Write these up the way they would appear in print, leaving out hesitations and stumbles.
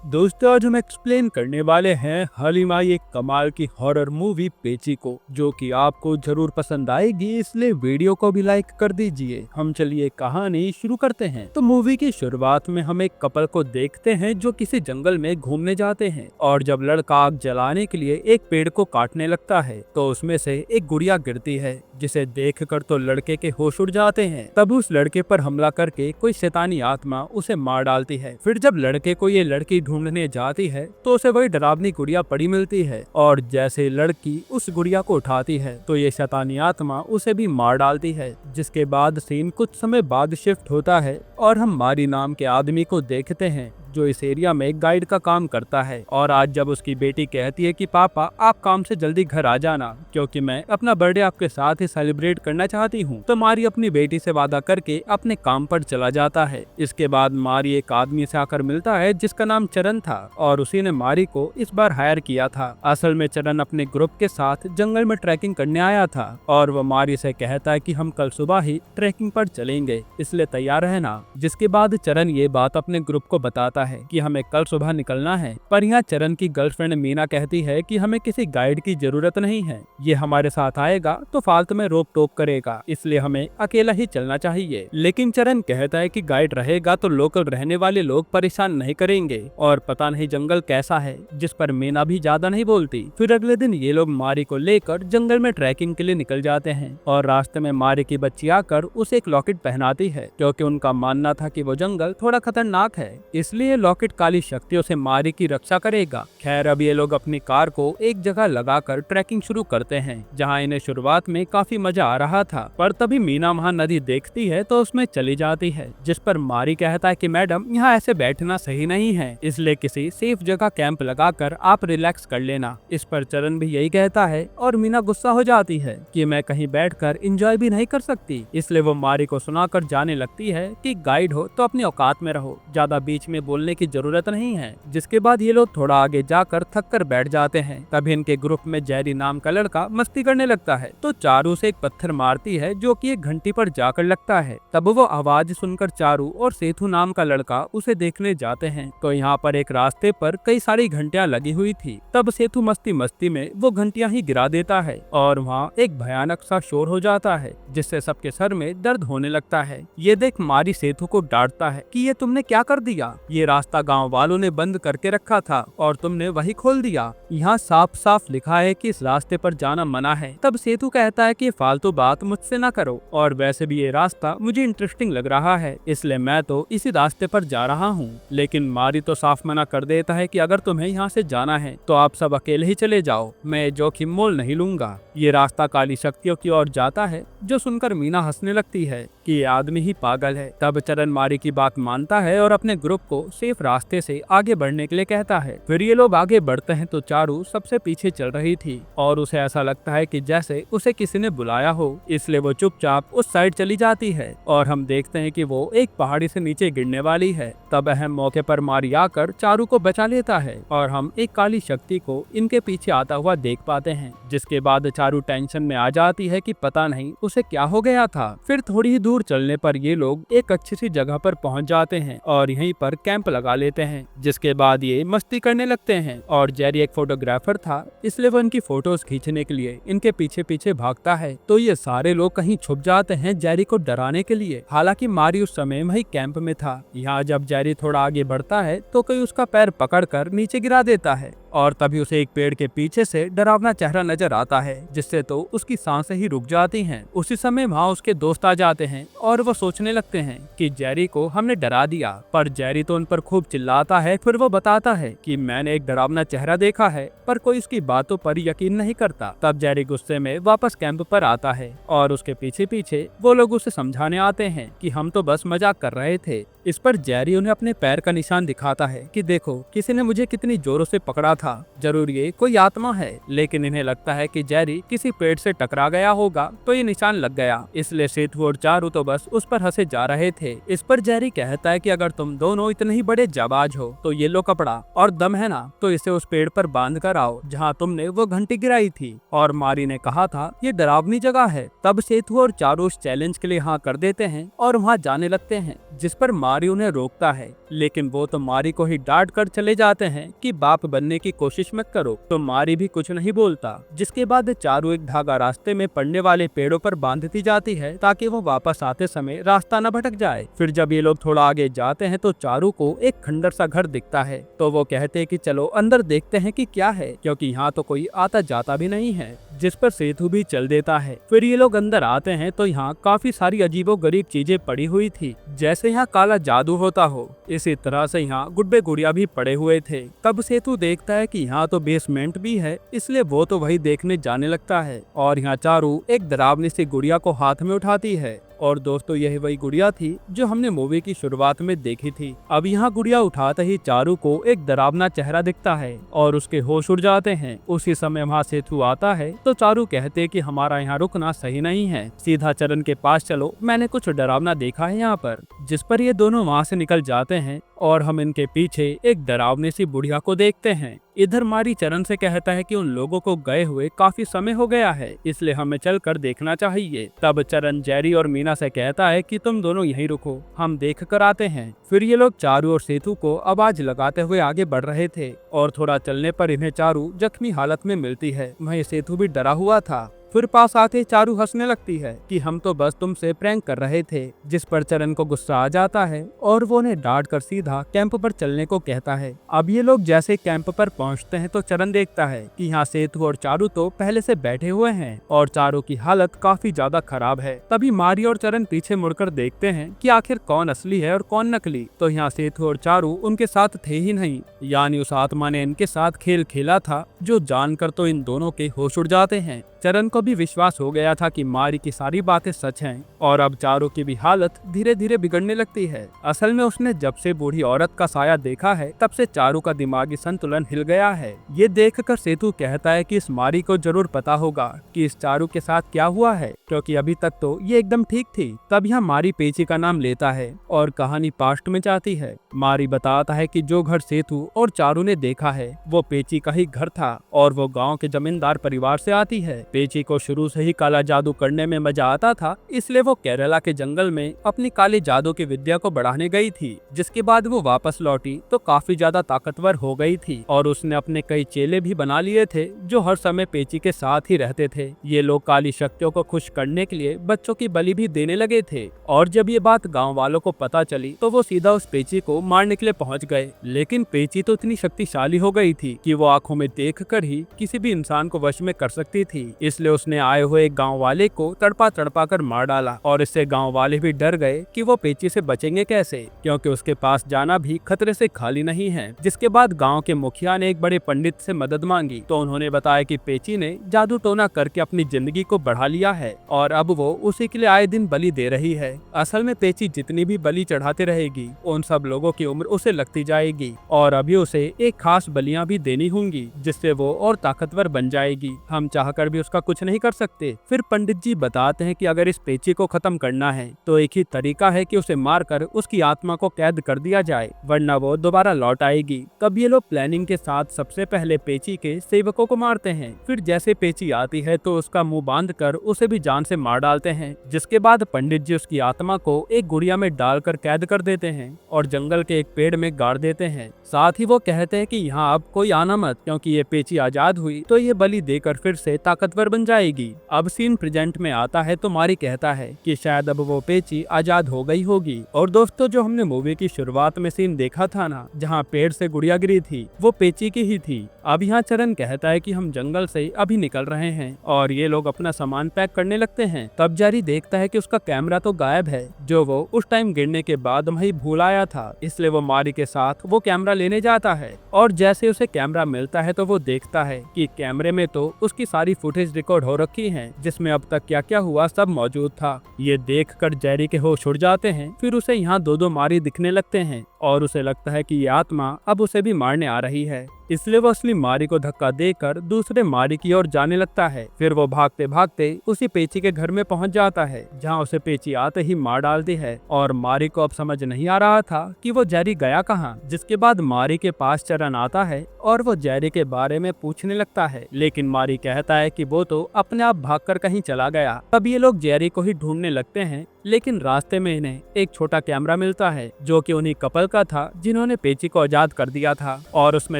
दोस्तों आज हम एक्सप्लेन करने वाले हैं हालिमाई एक कमाल की हॉरर मूवी पेची को, जो कि आपको जरूर पसंद आएगी, इसलिए वीडियो को भी लाइक कर दीजिए। हम चलिए कहानी शुरू करते हैं। तो मूवी की शुरुआत में हम एक कपल को देखते हैं जो किसी जंगल में घूमने जाते हैं, और जब लड़का आग जलाने के लिए एक पेड़ को काटने लगता है तो उसमें से एक गुड़िया गिरती है, जिसे देखकर तो लड़के के होश उड़ जाते हैं। तब उस लड़के पर हमला करके कोई शैतानी आत्मा उसे मार डालती है। फिर जब लड़के को ये लड़की ढूंढने जाती है तो उसे वही डरावनी गुड़िया पड़ी मिलती है, और जैसे लड़की उस गुड़िया को उठाती है तो ये शैतानी आत्मा उसे भी मार डालती है। जिसके बाद सीन कुछ समय बाद शिफ्ट होता है और हम मारी नाम के आदमी को देखते हैं जो इस एरिया में गाइड का काम करता है। और आज जब उसकी बेटी कहती है कि पापा आप काम से जल्दी घर आ जाना, क्योंकि मैं अपना बर्थडे आपके साथ ही सेलिब्रेट करना चाहती हूँ, तो मारी अपनी बेटी से वादा करके अपने काम पर चला जाता है। इसके बाद मारी एक आदमी से आकर मिलता है जिसका नाम चरण था, और उसी ने मारी को इस बार हायर किया था। असल में चरण अपने ग्रुप के साथ जंगल में ट्रैकिंग करने आया था, और वो मारी से कहता है कि हम कल सुबह ही ट्रैकिंग पर चलेंगे, इसलिए तैयार रहना। जिसके बाद चरण ये बात अपने ग्रुप को बताता है कि हमें कल सुबह निकलना है। पर यहाँ चरण की गर्लफ्रेंड मीना कहती है कि हमें किसी गाइड की जरूरत नहीं है, ये हमारे साथ आएगा तो फालतू में रोक टोक करेगा, इसलिए हमें अकेला ही चलना चाहिए। लेकिन चरण कहता है कि गाइड रहेगा तो लोकल रहने वाले लोग परेशान नहीं करेंगे, और पता नहीं जंगल कैसा है, जिस पर मीना भी ज्यादा नहीं बोलती। फिर अगले दिन ये लोग मारी को लेकर जंगल में ट्रैकिंग के लिए निकल जाते हैं, और रास्ते में मारी की बच्ची आकर उसे एक लॉकेट पहनाती है, क्योंकि उनका मानना था कि वो जंगल थोड़ा खतरनाक है, इसलिए लॉकेट काली शक्तियों से मारी की रक्षा करेगा। खैर अब ये लोग अपनी कार को एक जगह लगाकर ट्रैकिंग शुरू करते हैं, जहां इन्हें शुरुआत में काफी मजा आ रहा था। पर तभी मीना वहां नदी देखती है तो उसमें चली जाती है, जिस पर मारी कहता है कि मैडम यहाँ ऐसे बैठना सही नहीं है, इसलिए किसी सेफ जगह कैंप लगाकर आप रिलैक्स कर लेना। इस पर चरण भी यही कहता है, और मीना गुस्सा हो जाती है कि मैं कहीं बैठकर एंजॉय भी नहीं कर सकती, इसलिए वो मारी को सुनाकर जाने लगती है कि गाइड हो तो अपनी औकात में रहो, ज्यादा बीच में बोलने की जरूरत नहीं है। जिसके बाद ये लोग थोड़ा आगे जाकर थक कर बैठ जाते हैं। तभी इनके ग्रुप में जेरी नाम का लड़का मस्ती करने लगता है, तो चारू से एक पत्थर मारती है जो कि एक घंटी पर जाकर लगता है। तब वो आवाज सुनकर चारू और सेतु नाम का लड़का उसे देखने जाते हैं, तो यहाँ पर एक रास्ते पर कई सारी घंटियां लगी हुई थी। तब सेतु मस्ती मस्ती में वो घंटियां ही गिरा देता है, और वहाँ एक भयानक सा शोर हो जाता है, जिससे सबके सर में दर्द होने लगता है। ये देख मारी सेतु को डांटता है कि ये तुमने क्या कर दिया, ये रास्ता गांव वालों ने बंद करके रखा था और तुमने वही खोल दिया, यहाँ साफ साफ लिखा है कि इस रास्ते पर जाना मना है। तब सेतु कहता है कि फालतू बात मुझसे ना करो, और वैसे भी ये रास्ता मुझे इंटरेस्टिंग लग रहा है, इसलिए मैं तो इसी रास्ते पर जा रहा हूँ। लेकिन मारी तो साफ मना कर देता है कि अगर तुम्हें यहाँ से जाना है तो आप सब अकेले ही चले जाओ, मैं जोखिम मोल नहीं लूंगा। ये रास्ता काली शक्तियों की ओर जाता है, जो सुनकर मीना हंसने लगती है कि ये आदमी ही पागल है। तब चरण मारी की बात मानता है और अपने ग्रुप को सेफ रास्ते से आगे बढ़ने के लिए कहता है। फिर ये लोग आगे बढ़ते हैं तो चारू सबसे पीछे चल रही थी, और उसे ऐसा लगता है कि जैसे उसे किसी ने बुलाया हो, इसलिए वो चुपचाप उस साइड चली जाती है, और हम देखते हैं कि वो एक पहाड़ी से नीचे गिरने वाली है। तब अहम मौके पर मारी आकर चारू को बचा लेता है, और हम एक काली शक्ति को इनके पीछे आता हुआ देख पाते हैं। जिसके बाद चारू टेंशन में आ जाती है कि पता नहीं उसे क्या हो गया था। फिर थोड़ी ही दूर चलने पर ये लोग एक अच्छी सी जगह पर पहुंच जाते हैं, और यहीं पर कैंप लगा लेते हैं। जिसके बाद ये मस्ती करने लगते हैं, और जेरी एक फोटोग्राफर था, इसलिए वो इनकी फोटोज खींचने के लिए इनके पीछे पीछे भागता है। तो ये सारे लोग कहीं छुप जाते हैं जेरी को डराने के लिए। हालांकि मारी उस समय वही कैंप में था। यहाँ जब जेरी थोड़ा आगे बढ़ता है तो कोई उसका पैर पकड़कर नीचे गिरा देता है, और तभी उसे एक पेड़ के पीछे से डरावना चेहरा नजर आता है, जिससे तो उसकी सांसें ही रुक जाती हैं। उसी समय वहाँ उसके दोस्त आ जाते हैं, और वो सोचने लगते हैं कि जेरी को हमने डरा दिया, पर जेरी तो उन पर खूब चिल्लाता है। फिर वो बताता है कि मैंने एक डरावना चेहरा देखा है, पर कोई उसकी बातों पर यकीन नहीं करता। तब जेरी गुस्से में वापस कैंप पर आता है, और उसके पीछे पीछे वो लोग उसे समझाने आते हैं कि हम तो बस मजाक कर रहे थे। इस पर जेरी उन्हें अपने पैर का निशान दिखाता है कि देखो किसी ने मुझे कितनी जोरों से पकड़ा था, जरूर ये कोई आत्मा है। लेकिन इन्हें लगता है कि जेरी किसी पेड़ से टकरा गया होगा तो ये निशान लग गया, इसलिए सेतु और चारू तो बस उस पर हंसे जा रहे थे। इस पर जेरी कहता है कि अगर तुम दोनों इतने ही बड़े जाबाज हो तो ये लो कपड़ा और दम है ना, तो इसे उस पेड़ पर बांध कर आओ जहाँ तुमने वो घंटी गिराई थी। और मारी ने कहा था ये डरावनी जगह है। तब सेतु और चारू उस चैलेंज के लिए हाँ कर देते हैं और वहाँ जाने लगते हैं, जिस पर मारी उन्हें रोकता है, लेकिन वो तो मारी को ही डांट कर चले जाते हैं कि बाप बनने की कोशिश मत करो। तो मारी भी कुछ नहीं बोलता। जिसके बाद चारू एक धागा रास्ते में पड़ने वाले पेड़ों पर बांधती जाती है ताकि वो वापस आते समय रास्ता न भटक जाए। फिर जब ये लोग थोड़ा आगे जाते हैं तो चारू को एक खंडर सा घर दिखता है। तो वो कहते हैं कि चलो अंदर देखते हैं कि क्या है, क्योंकि यहाँ तो कोई आता जाता भी नहीं है। जिस पर सेतु भी चल देता है। फिर ये लोग अंदर आते हैं तो यहाँ काफी सारी अजीबो गरीब चीजें पड़ी हुई थी, जैसे यहाँ काला जादू होता हो। इसी तरह से यहाँ गुड्डे गुड़िया भी पड़े हुए थे। तब सेतु देखता है कि यहाँ तो बेसमेंट भी है, इसलिए वो तो वही देखने जाने लगता है। और यहाँ चारू एक डरावनी सी गुड़िया को हाथ में उठाती है। और दोस्तों यही वही गुड़िया थी जो हमने मूवी की शुरुआत में देखी थी। अब यहाँ गुड़िया उठाते ही चारू को एक डरावना चेहरा दिखता है और उसके होश उड़ जाते हैं। उसी समय वहाँ सेतु आता है तो चारू कहते कि हमारा यहाँ रुकना सही नहीं है, सीधा चरण के पास चलो, मैंने कुछ डरावना देखा है यहाँ पर। जिस पर ये दोनों वहाँ से निकल जाते हैं और हम इनके पीछे एक डरावनी सी बुढ़िया को देखते हैं। इधर मारी चरण से कहता है कि उन लोगों को गए हुए काफी समय हो गया है, इसलिए हमें चलकर देखना चाहिए। तब चरण जेरी और मीना से कहता है कि तुम दोनों यहीं रुको, हम देख कर आते हैं। फिर ये लोग चारू और सेतु को आवाज लगाते हुए आगे बढ़ रहे थे और थोड़ा चलने पर इन्हें चारू जख्मी हालत में मिलती है। वहीं सेतु भी डरा हुआ था। फिर पास आते चारू हंसने लगती है कि हम तो बस तुमसे प्रैंक कर रहे थे। जिस पर चरण को गुस्सा आ जाता है और वो उन्हें डांट कर सीधा कैंप पर चलने को कहता है। अब ये लोग जैसे कैंप पर पहुंचते हैं तो चरण देखता है कि यहाँ सेतु और चारू तो पहले से बैठे हुए हैं और चारू की हालत काफी ज्यादा खराब है। तभी मारी और चरण पीछे मुड़कर देखते हैं कि आखिर कौन असली है और कौन नकली। तो यहाँ सेतु और चारू उनके साथ थे ही नहीं, यानी उस आत्मा ने इनके साथ खेल खेला था, जो जानकर तो इन दोनों के होश उड़ जाते हैं। चरण को भी विश्वास हो गया था कि मारी की सारी बातें सच हैं और अब चारू की भी हालत धीरे धीरे बिगड़ने लगती है। असल में उसने जब से बूढ़ी औरत का साया देखा है तब से चारू का दिमागी संतुलन हिल गया है। ये देखकर सेतु कहता है कि इस मारी को जरूर पता होगा कि इस चारू के साथ क्या हुआ है, क्योंकि अभी तक तो ये एकदम ठीक थी। तब यहाँ मारी पेची का नाम लेता है और कहानी पास्ट में जाती है। मारी बताता है कि जो घर सेतु और चारू ने देखा है वो पेची का ही घर था और वो गाँव के जमींदार परिवार से आती है। पेची को शुरू से ही काला जादू करने में मजा आता था, इसलिए वो केरला के जंगल में अपनी काले जादू की विद्या को बढ़ाने गई थी। जिसके बाद वो वापस लौटी तो काफी ज्यादा ताकतवर हो गई थी और उसने अपने कई चेले भी बना लिए थे जो हर समय पेची के साथ ही रहते थे। ये लोग काली शक्तियों को खुश करने के लिए बच्चों की बलि भी देने लगे थे और जब ये बात गाँव वालों को पता चली तो वो सीधा उस पेची को मारने के लिए पहुँच गए। लेकिन पेची तो इतनी शक्तिशाली हो गई थी कि वो आंखों में देख कर ही किसी भी इंसान को वश में कर सकती थी, इसलिए उसने आए हुए एक गाँव वाले को तड़पा तड़पा कर मार डाला और इससे गाँव वाले भी डर गए कि वो पेची से बचेंगे कैसे, क्योंकि उसके पास जाना भी खतरे से खाली नहीं है। जिसके बाद गाँव के मुखिया ने एक बड़े पंडित से मदद मांगी तो उन्होंने बताया कि पेची ने जादू टोना करके अपनी जिंदगी को बढ़ा लिया है और अब वो उसी के लिए आए दिन बलि दे रही है। असल में पेची जितनी भी बलि चढ़ाती रहेगी उन सब लोगों की उम्र उसे लगती जाएगी और अभी उसे एक खास बलियां भी देनी होंगी जिससे वो और ताकतवर बन जाएगी। हम चाहकर भी उसका कुछ नहीं कर सकते। फिर पंडित जी बताते हैं कि अगर इस पेची को खत्म करना है तो एक ही तरीका है कि उसे मारकर उसकी आत्मा को कैद कर दिया जाए, वरना वो दोबारा लौट आएगी। तब ये लोग प्लानिंग के साथ सबसे पहले पेची के सेवकों को मारते हैं। फिर जैसे पेची आती है तो उसका मुंह बांधकर उसे भी जान से मार डालते हैं। जिसके बाद पंडित जी उसकी आत्मा को एक गुड़िया में डालकर कैद कर देते हैं और जंगल के एक पेड़ में गाड़ देते हैं। साथ ही वो कहते हैं कि यहाँ अब कोई आना मत, क्योंकि ये पेची आजाद हुई तो ये बलि देकर फिर से ताकतवर बन जाएगी। अब सीन प्रेजेंट में आता है तो मारी कहता है कि शायद अब वो पेची आजाद हो गई होगी। और दोस्तों जो हमने मूवी की शुरुआत में सीन देखा था ना, जहाँ पेड़ से गुड़िया गिरी थी, वो पेची की ही थी। अब यहाँ चरण कहता है कि हम जंगल से अभी निकल रहे हैं और ये लोग अपना सामान पैक करने लगते हैं। तब जारी देखता है कि उसका कैमरा तो गायब है, जो वो उस टाइम गिरने के बाद वही भूल आया था, इसलिए वो मारी के साथ वो कैमरा लेने जाता है। और जैसे उसे कैमरा मिलता है तो वो देखता है कि कैमरे में तो उसकी सारी फुटेज रिकॉर्ड हो रखी है, जिसमें अब तक क्या क्या हुआ सब मौजूद था। ये देखकर जेरी के होश उड़ जाते हैं। फिर उसे यहाँ दो मारी दिखने लगते हैं और उसे लगता है कि ये आत्मा अब उसे भी मारने आ रही है, इसलिए वो असली मारी को धक्का देकर दूसरे मारी की ओर जाने लगता है। फिर वो भागते भागते उसी पेची के घर में पहुंच जाता है, जहां उसे पेची आते ही मार डालती है और मारी को अब समझ नहीं आ रहा था कि वो जेरी गया कहाँ। जिसके बाद मारी के पास चरण आता है और वो जेरी के बारे में पूछने लगता है, लेकिन मारी कहता है कि वो तो अपने आप भागकर कहीं चला गया। तब ये लोग जेरी को ही ढूंढने लगते हैं लेकिन रास्ते में इन्हें एक छोटा कैमरा मिलता है जो कि उन्हीं कपल का था जिन्होंने पेची को आजाद कर दिया था, और उसमें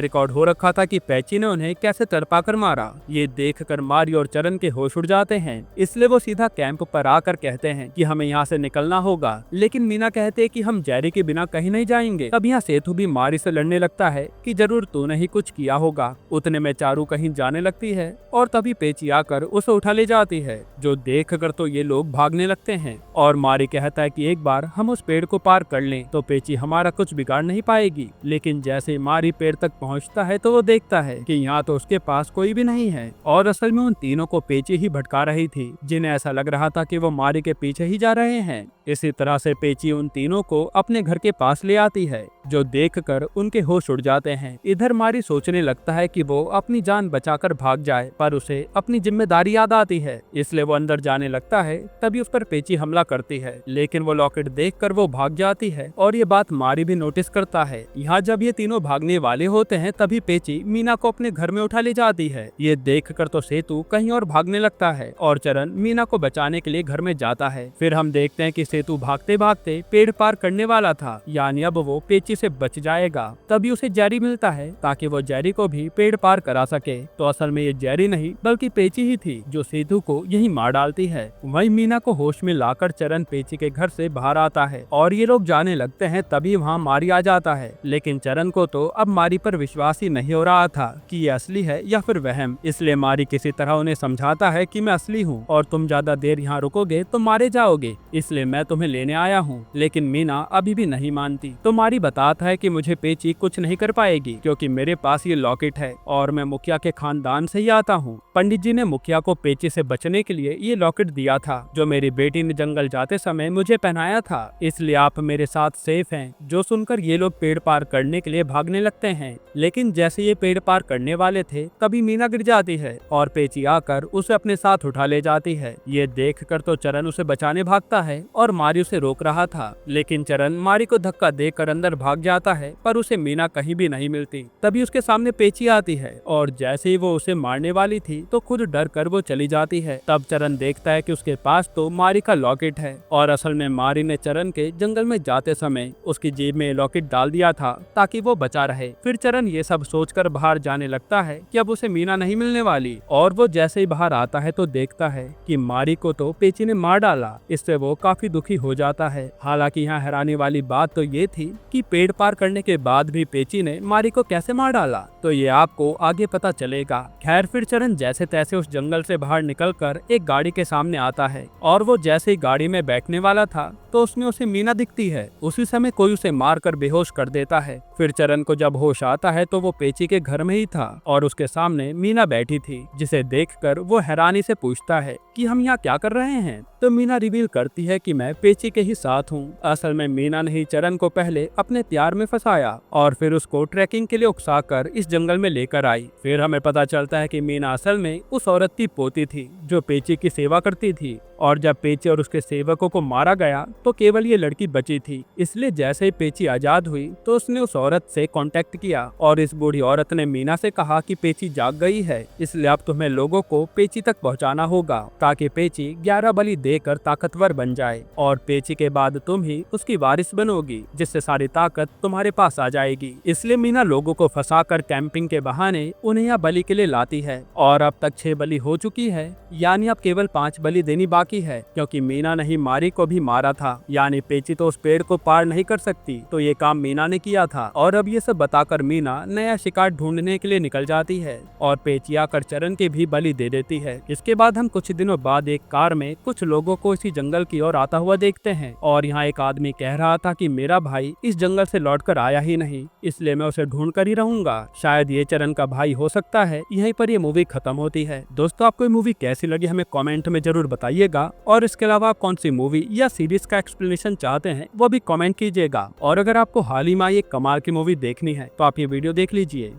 रिकॉर्ड हो रखा था कि पेची ने उन्हें कैसे तड़पा कर मारा। ये देखकर मारी और चरण के होश उड़ जाते हैं, इसलिए वो सीधा कैंप पर आकर कहते हैं कि हमें यहाँ से निकलना होगा। लेकिन मीना कहते हैं कि हम जेरी के बिना कहीं नहीं जाएंगे। तब यहाँ सेतु भी मारी से लड़ने लगता है कि जरूर तूने ही कुछ किया होगा। उतने में चारू कहीं जाने लगती है और तभी पेची आकर उसे उठा ले जाती है, जो देख कर तो ये लोग भागने लगते हैं। और मारी कहता है कि एक बार हम उस पेड़ को पार कर लें तो पेची हमारा कुछ बिगाड़ नहीं पाएगी। लेकिन जैसे मारी पेड़ तक पहुंचता है तो वो देखता है कि यहाँ तो उसके पास कोई भी नहीं है, और असल में उन तीनों को पेची ही भटका रही थी, जिन्हें ऐसा लग रहा था कि वो मारी के पीछे ही जा रहे हैं। इसी तरह से पेची उन तीनों को अपने घर के पास ले आती है, जो देखकर उनके होश उड़ जाते हैं। इधर मारी सोचने लगता है कि वो अपनी जान बचाकर भाग जाए, पर उसे अपनी जिम्मेदारी याद आती है, इसलिए वो अंदर जाने लगता है। तभी उस पर पेची हमला करती है, लेकिन वो लॉकेट देखकर वो भाग जाती है, और ये बात मारी भी नोटिस करता है। यहाँ जब ये तीनों भागने वाले होते हैं तभी पेची मीना को अपने घर में उठा ले जाती है। ये देखकर तो सेतु कहीं और भागने लगता है और चरण मीना को बचाने के लिए घर में जाता है। फिर हम देखते हैं कि सेतु भागते भागते पेड़ पार करने वाला था, यानी अब वो पेची से बच जाएगा। तभी उसे जेरी मिलता है ताकि वो जेरी को भी पेड़ पार करा सके। तो असल में ये जेरी नहीं बल्कि पेची ही थी जो सेतु को यही मार डालती है। वहीं मीना को होश में लाकर चरण पेची के घर से बाहर आता है और ये लोग जाने लगते हैं। तभी वहाँ मारी आ जाता है, लेकिन चरण को तो अब मारी पर विश्वास ही नहीं हो रहा था कि ये असली है या फिर वहम। इसलिए मारी किसी तरह उन्हें समझाता है कि मैं असली हूँ और तुम ज्यादा देर यहाँ रुकोगे तो मारे जाओगे, इसलिए मैं तुम्हें लेने आया हूँ। लेकिन मीना अभी भी नहीं मानती। तो मारी बताता है कि मुझे पेची कुछ नहीं कर पाएगी क्योंकि मेरे पास ये लॉकेट है और मैं मुखिया के खानदान से ही आता हूँ। पंडित जी ने मुखिया को पेची से बचने के लिए ये लॉकेट दिया था जो मेरी बेटी ने जंगल जाते समय मुझे पहनाया था, इसलिए आप मेरे साथ सेफ हैं। जो सुनकर ये लोग पेड़ पार करने के लिए भागने लगते हैं, लेकिन जैसे ये पेड़ पार करने वाले थे तभी मीना गिर जाती है और पेची आकर उसे अपने साथ उठा ले जाती है। ये देखकर तो चरण उसे बचाने भागता है और मारी उसे रोक रहा था, लेकिन चरण मारी को धक्का देकर अंदर भाग जाता है, पर उसे मीना कहीं भी नहीं मिलती। तभी उसके सामने पेची आती है और जैसे ही वो उसे मारने वाली थी तो खुद डर कर वो चली जाती है। तब चरण देखता है कि उसके पास तो मारी का लॉकेट है, और असल में मारी ने चरण के जंगल में जाते समय उसकी जेब में लॉकेट डाल दिया था ताकि वो बचा रहे। फिर चरण ये सब सोचकर बाहर जाने लगता है कि अब उसे मीना नहीं मिलने वाली, और वो जैसे ही बाहर आता है तो देखता है कि मारी को तो पेची ने मार डाला। इससे वो काफी दुखी हो जाता है। हालांकि यहाँ हैरानी वाली बात तो ये थी कि पेड़ पार करने के बाद भी पेची ने मारी को कैसे मार डाला, तो ये आपको आगे पता चलेगा। खैर फिर चरण जैसे तैसे उस जंगल से बाहर निकलकर एक गाड़ी के सामने आता है, और वो जैसे ही गाड़ी में बैठने वाला था तो उसमें उसे मीना दिखती है। उसी समय कोई उसे मारकर बेहोश कर देता है। फिर चरण को जब होश आता है तो वो पेची के घर में ही था और उसके सामने मीना बैठी थी, जिसे देखकर वो हैरानी से पूछता है कि हम यहाँ क्या कर रहे हैं। तो मीना रिवील करती है कि मैं पेची के ही साथ हूँ। असल में मीना ने ही चरण को पहले अपने प्यार में फंसाया और फिर उसको ट्रैकिंग के लिए उकसाकर इस जंगल में लेकर आई। फिर हमें पता चलता है कि मीना असल में उस औरत की पोती थी जो पेची की सेवा करती थी, और जब पेची और उसके सेवकों को मारा गया तो केवल ये लड़की बची थी। इसलिए जैसे ही पेची आजाद हुई तो उसने उस औरत से कांटेक्ट किया और इस बूढ़ी औरत ने मीना से कहा कि पेची जाग गई है, इसलिए अब तुम्हें लोगों को पेची तक पहुंचाना होगा ताकि पेची 11 बलि देकर ताकतवर बन जाए, और पेची के बाद तुम ही उसकी वारिस बनोगी, जिससे सारी ताकत तुम्हारे पास आ जाएगी। इसलिए मीना लोगों को फंसाकर कैंपिंग के बहाने उन्हें यहाँ बलि के लिए लाती है, और अब तक 6 बलि हो चुकी है, यानी अब केवल 5 बलि देनी बाकी है, क्योंकि मीना ने ही मारी को भी मारा था। यानी पेची तो उस पेड़ को पार नहीं कर सकती, तो ये काम मीना ने किया था। और अब ये सब बताकर मीना नया शिकार ढूंढने के लिए निकल जाती है और पेची आकर चरण के भी बलि दे देती है। इसके बाद हम कुछ दिनों बाद एक कार में कुछ लोगों को इसी जंगल की ओर आता हुआ देखते हैं, और यहाँ एक आदमी कह रहा था कि मेरा भाई इस जंगल से लौटकर आया ही नहीं, इसलिए मैं उसे ढूंढ कर ही रहूंगा। शायद ये चरण का भाई हो सकता है। यहीं पर ये मूवी खत्म होती है। दोस्तों, आपको ये मूवी कैसी लगी हमें कमेंट में जरूर बताइएगा, और इसके अलावा आप कौन सी मूवी या सीरीज का एक्सप्लेनेशन चाहते हैं वो भी कमेंट कीजिएगा। और अगर आपको हाल ही में एक कमाल की मूवी देखनी है तो आप ये वीडियो देख लीजिए।